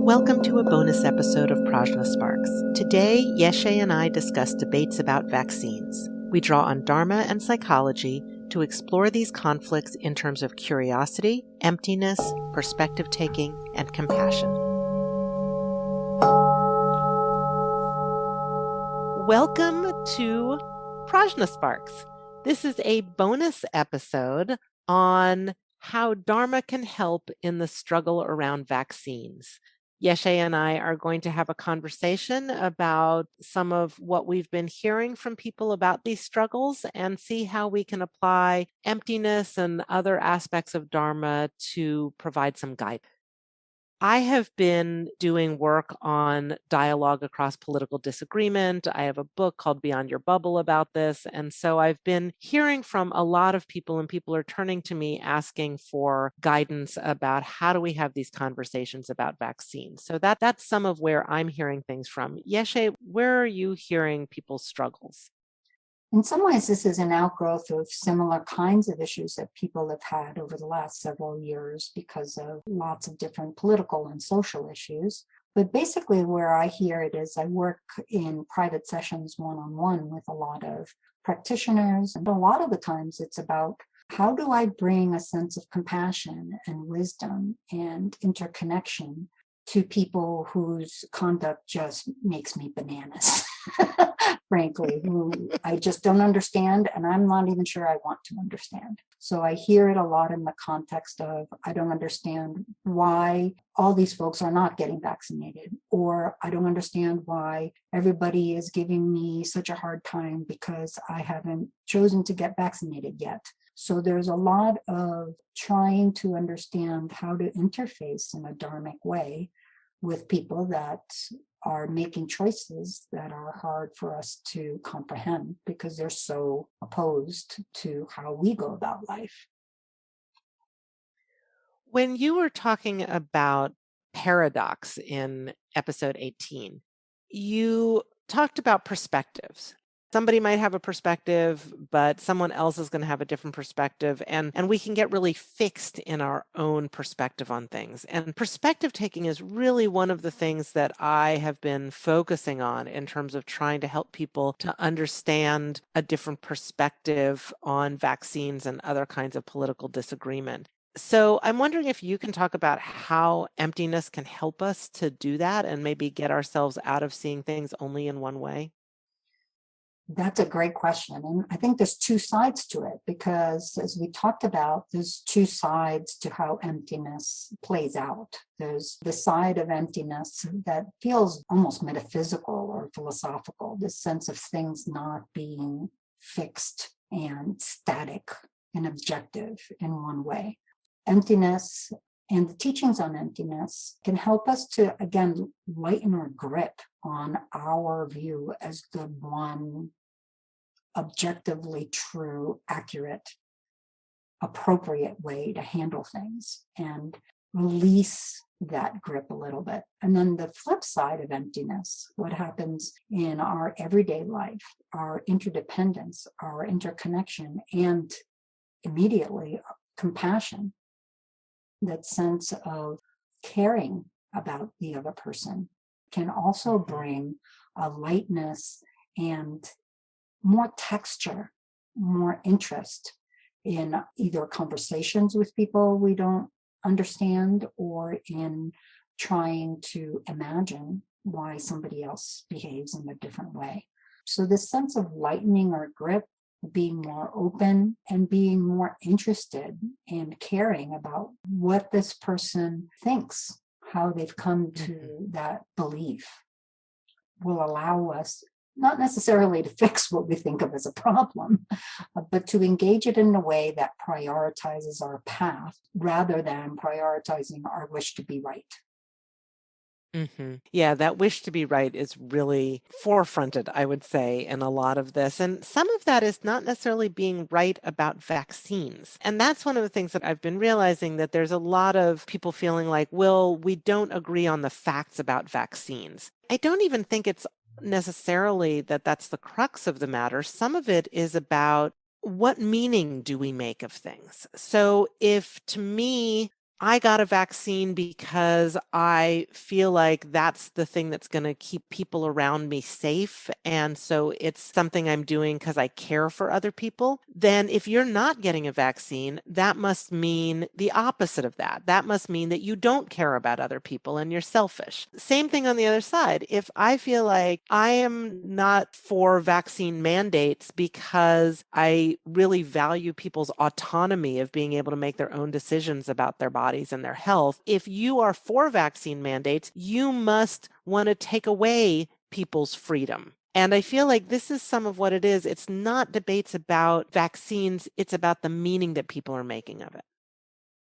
Welcome to a bonus episode of PRAJNA Sparks. Today, Yeshe and I discuss debates about vaccines. We draw on Dharma and psychology to explore these conflicts in terms of curiosity, emptiness, perspective-taking, and compassion. Welcome to PRAJNA Sparks. This is a bonus episode on how Dharma can help in the struggle around vaccines. Yeshe and I are going to have a conversation about some of what we've been hearing from people about these struggles and see how we can apply emptiness and other aspects of Dharma to provide some guidance. I have been doing work on dialogue across political disagreement. I have a book called Beyond Your Bubble about this. And so I've been hearing from a lot of people, and people are turning to me asking for guidance about how do we have these conversations about vaccines. So that's some of where I'm hearing things from. Yeshe, where are you hearing people's struggles? In some ways, this is an outgrowth of similar kinds of issues that people have had over the last several years because of lots of different political and social issues. But basically where I hear it is I work in private sessions one-on-one with a lot of practitioners. And a lot of the times it's about how do I bring a sense of compassion and wisdom and interconnection to people whose conduct just makes me bananas, frankly, who I just don't understand, and I'm not even sure I want to understand. So I hear it a lot in the context of, I don't understand why all these folks are not getting vaccinated, or I don't understand why everybody is giving me such a hard time because I haven't chosen to get vaccinated yet. So there's a lot of trying to understand how to interface in a dharmic way with people that are making choices that are hard for us to comprehend because they're so opposed to how we go about life. When you were talking about paradox in episode 18, you talked about perspectives. Somebody might have a perspective, but someone else is going to have a different perspective. And we can get really fixed in our own perspective on things. And perspective taking is really one of the things that I have been focusing on in terms of trying to help people to understand a different perspective on vaccines and other kinds of political disagreement. So I'm wondering if you can talk about how emptiness can help us to do that and maybe get ourselves out of seeing things only in one way. That's a great question. And I think there's two sides to it because as we talked about, there's two sides to how emptiness plays out. There's the side of emptiness that feels almost metaphysical or philosophical, this sense of things not being fixed and static and objective in one way. Emptiness and the teachings on emptiness can help us to, again, lighten our grip on our view as the one objectively true, accurate, appropriate way to handle things and release that grip a little bit. And then the flip side of emptiness, what happens in our everyday life, our interdependence, our interconnection, and immediately compassion, that sense of caring about the other person can also bring a lightness and more texture, more interest in either conversations with people we don't understand or in trying to imagine why somebody else behaves in a different way. So this sense of lightening our grip, being more open and being more interested and caring about what this person thinks, how they've come to that belief, will allow us not necessarily to fix what we think of as a problem, but to engage it in a way that prioritizes our path rather than prioritizing our wish to be right. Yeah, that wish to be right is really forefronted, I would say, in a lot of this. And some of that is not necessarily being right about vaccines. And that's one of the things that I've been realizing, that there's a lot of people feeling like, well, we don't agree on the facts about vaccines. I don't even think it's necessarily that that's the crux of the matter. Some of it is about what meaning do we make of things? So if to me, I got a vaccine because I feel like that's the thing that's going to keep people around me safe. And so it's something I'm doing because I care for other people. Then if you're not getting a vaccine, that must mean the opposite of that. That must mean that you don't care about other people and you're selfish. Same thing on the other side. If I feel like I am not for vaccine mandates because I really value people's autonomy of being able to make their own decisions about their bodies and their health. If you are for vaccine mandates, you must want to take away people's freedom. And I feel like this is some of what it is. It's not debates about vaccines, it's about the meaning that people are making of it.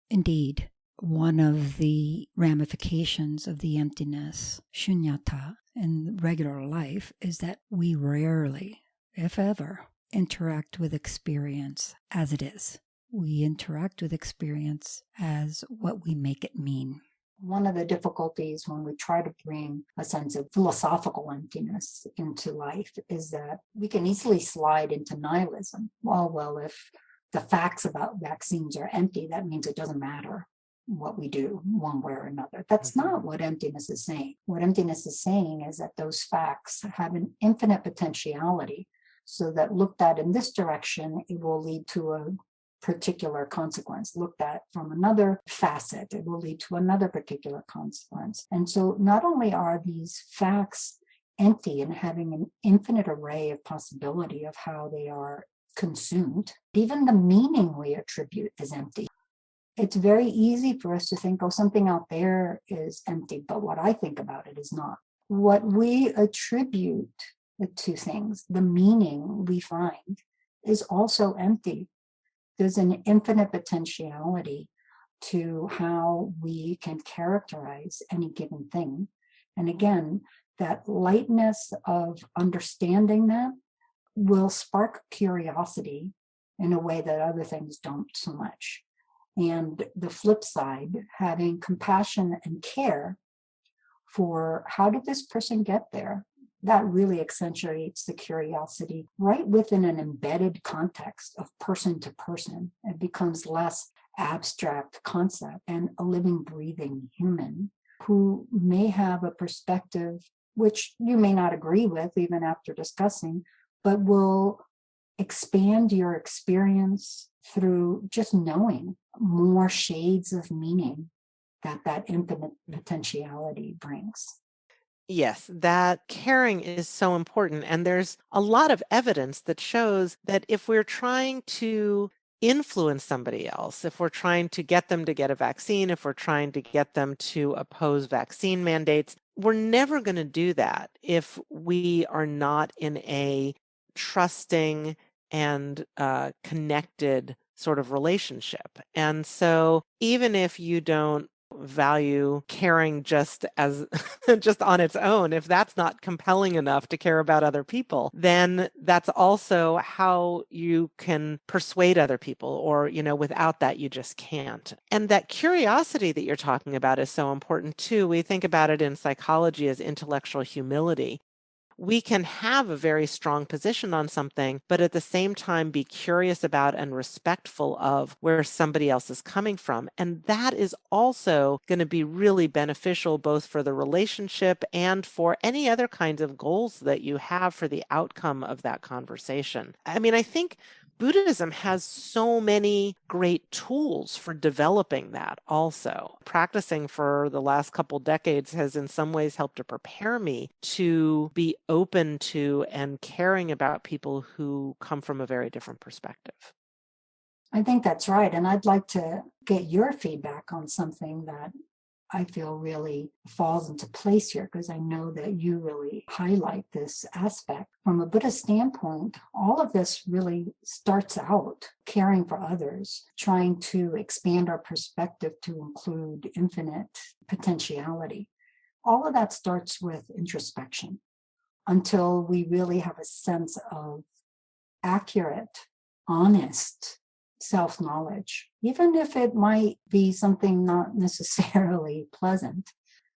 Indeed. One of the ramifications of the emptiness, shunyata, in regular life is that we rarely, if ever, interact with experience as it is. We interact with experience as what we make it mean. One of the difficulties when we try to bring a sense of philosophical emptiness into life is that we can easily slide into nihilism. Well, if the facts about vaccines are empty, that means it doesn't matter what we do one way or another. That's not what emptiness is saying. What emptiness is saying is that those facts have an infinite potentiality, so that looked at in this direction, it will lead to a particular consequence. Looked at from another facet, it will lead to another particular consequence. And so not only are these facts empty and having an infinite array of possibility of how they are consumed, even the meaning we attribute is empty. It's very easy for us to think, oh, something out there is empty, but what I think about it is not. What we attribute to things, the meaning we find, is also empty. There's an infinite potentiality to how we can characterize any given thing. And again, that lightness of understanding that will spark curiosity in a way that other things don't so much. And the flip side, having compassion and care for how did this person get there? That really accentuates the curiosity right within an embedded context of person to person. It becomes less abstract concept and a living, breathing human who may have a perspective which you may not agree with even after discussing, but will expand your experience through just knowing more shades of meaning that infinite potentiality brings. Yes, that caring is so important. And there's a lot of evidence that shows that if we're trying to influence somebody else, if we're trying to get them to get a vaccine, if we're trying to get them to oppose vaccine mandates, we're never going to do that if we are not in a trusting and connected sort of relationship. And so even if you don't value caring just as just on its own, if that's not compelling enough to care about other people, then that's also how you can persuade other people, or without that you just can't. And that curiosity that you're talking about is so important too. We think about it in psychology as intellectual humility. We can have a very strong position on something, but at the same time be curious about and respectful of where somebody else is coming from. And that is also going to be really beneficial both for the relationship and for any other kinds of goals that you have for the outcome of that conversation. I mean, I think Buddhism has so many great tools for developing that also. Practicing for the last couple decades has in some ways helped to prepare me to be open to and caring about people who come from a very different perspective. I think that's right. And I'd like to get your feedback on something that I feel really falls into place here, because I know that you really highlight this aspect. From a Buddhist standpoint, all of this really starts out caring for others, trying to expand our perspective to include infinite potentiality. All of that starts with introspection until we really have a sense of accurate, honest self-knowledge, even if it might be something not necessarily pleasant.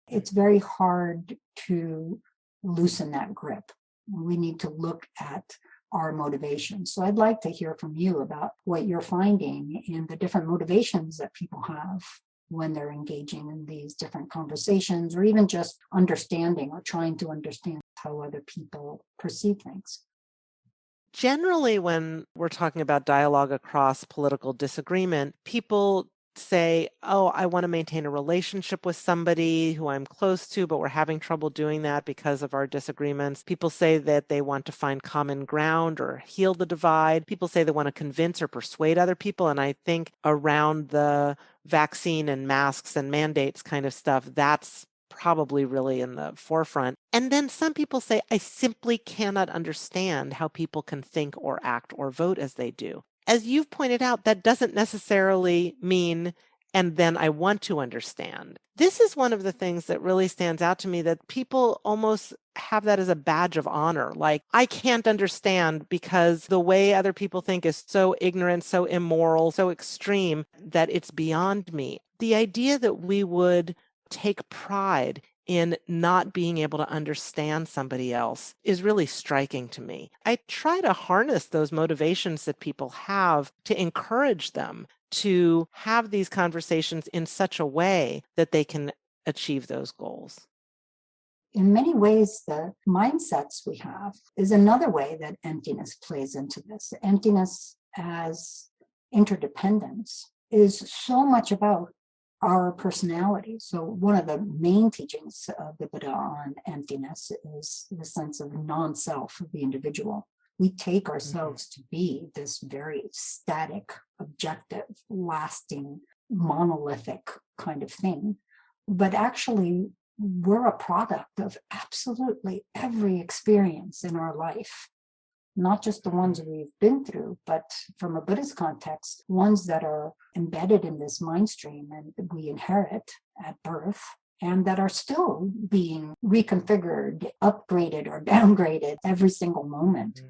It's very hard to loosen that grip. We need to look at our motivations. So I'd like to hear from you about what you're finding in the different motivations that people have when they're engaging in these different conversations, or even just understanding or trying to understand how other people perceive things. Generally, when we're talking about dialogue across political disagreement, people say, oh, I want to maintain a relationship with somebody who I'm close to, but we're having trouble doing that because of our disagreements. People say that they want to find common ground or heal the divide. People say they want to convince or persuade other people. And I think around the vaccine and masks and mandates kind of stuff, that's probably really in the forefront. And then some people say, I simply cannot understand how people can think or act or vote as they do. As you've pointed out, that doesn't necessarily mean, and then I want to understand. This is one of the things that really stands out to me, that people almost have that as a badge of honor. Like, I can't understand because the way other people think is so ignorant, so immoral, so extreme that it's beyond me. The idea that we would take pride in not being able to understand somebody else is really striking to me. I try to harness those motivations that people have to encourage them to have these conversations in such a way that they can achieve those goals. In many ways, the mindsets we have is another way that emptiness plays into this. Emptiness as interdependence is so much about our personality. So one of the main teachings of the Buddha on emptiness is the sense of non-self of the individual. We take ourselves to be this very static, objective, lasting, monolithic kind of thing. But actually, we're a product of absolutely every experience in our life. Not just the ones we've been through, but from a Buddhist context, ones that are embedded in this mind stream and we inherit at birth, and that are still being reconfigured, upgraded, or downgraded every single moment.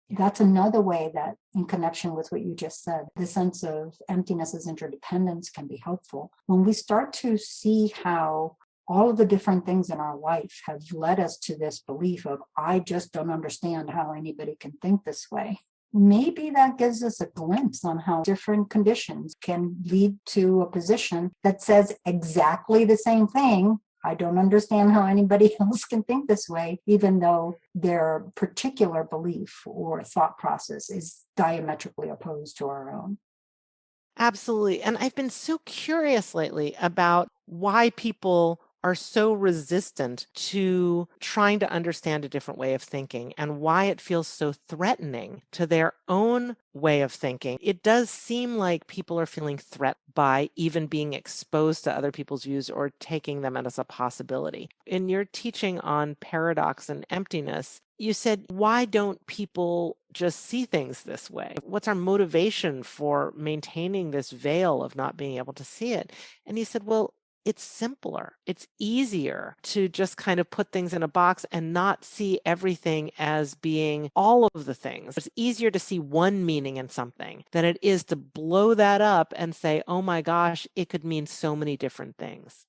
That's another way that, in connection with what you just said, the sense of emptiness as interdependence can be helpful. When we start to see how all of the different things in our life have led us to this belief of, I just don't understand how anybody can think this way. Maybe that gives us a glimpse on how different conditions can lead to a position that says exactly the same thing. I don't understand how anybody else can think this way, even though their particular belief or thought process is diametrically opposed to our own. Absolutely. And I've been so curious lately about why people are so resistant to trying to understand a different way of thinking and why it feels so threatening to their own way of thinking. It does seem like people are feeling threatened by even being exposed to other people's views or taking them as a possibility. In your teaching on paradox and emptiness, you said, why don't people just see things this way? What's our motivation for maintaining this veil of not being able to see it? And you said, well, it's simpler. It's easier to just kind of put things in a box and not see everything as being all of the things. It's easier to see one meaning in something than it is to blow that up and say, oh my gosh, it could mean so many different things.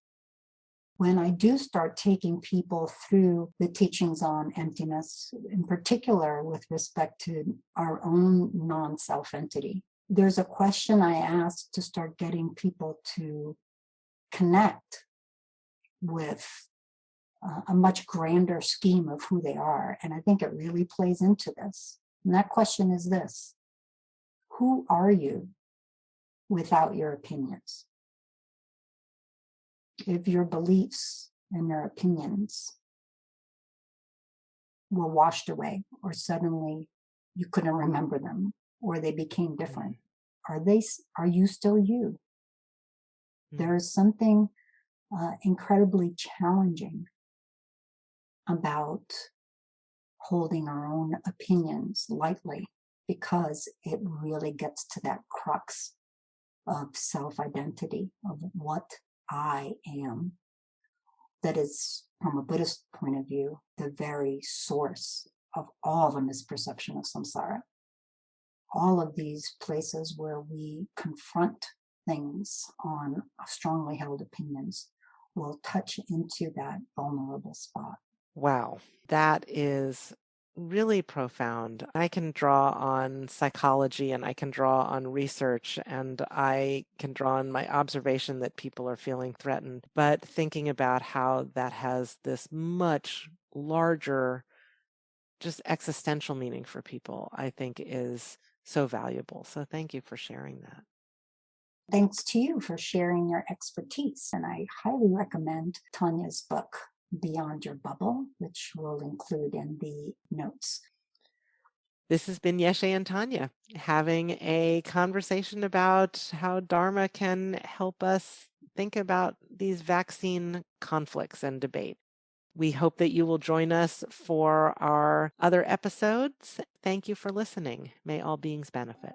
When I do start taking people through the teachings on emptiness, in particular with respect to our own non-self entity, there's a question I ask to start getting people to connect with a much grander scheme of who they are. And I think it really plays into this. And that question is this: who are you without your opinions? If your beliefs and your opinions were washed away, or suddenly you couldn't remember them, or they became different, are you still you? There is something incredibly challenging about holding our own opinions lightly, because it really gets to that crux of self-identity, of what I am. That is, from a Buddhist point of view, the very source of all the misperception of samsara. All of these places where we confront things on strongly held opinions will touch into that vulnerable spot. Wow, that is really profound. I can draw on psychology and I can draw on research and I can draw on my observation that people are feeling threatened. But thinking about how that has this much larger, just existential meaning for people, I think is so valuable. So thank you for sharing that. Thanks to you for sharing your expertise. And I highly recommend Tanya's book, Beyond Your Bubble, which we'll include in the notes. This has been Yeshe and Tania having a conversation about how Dharma can help us think about these vaccine conflicts and debate. We hope that you will join us for our other episodes. Thank you for listening. May all beings benefit.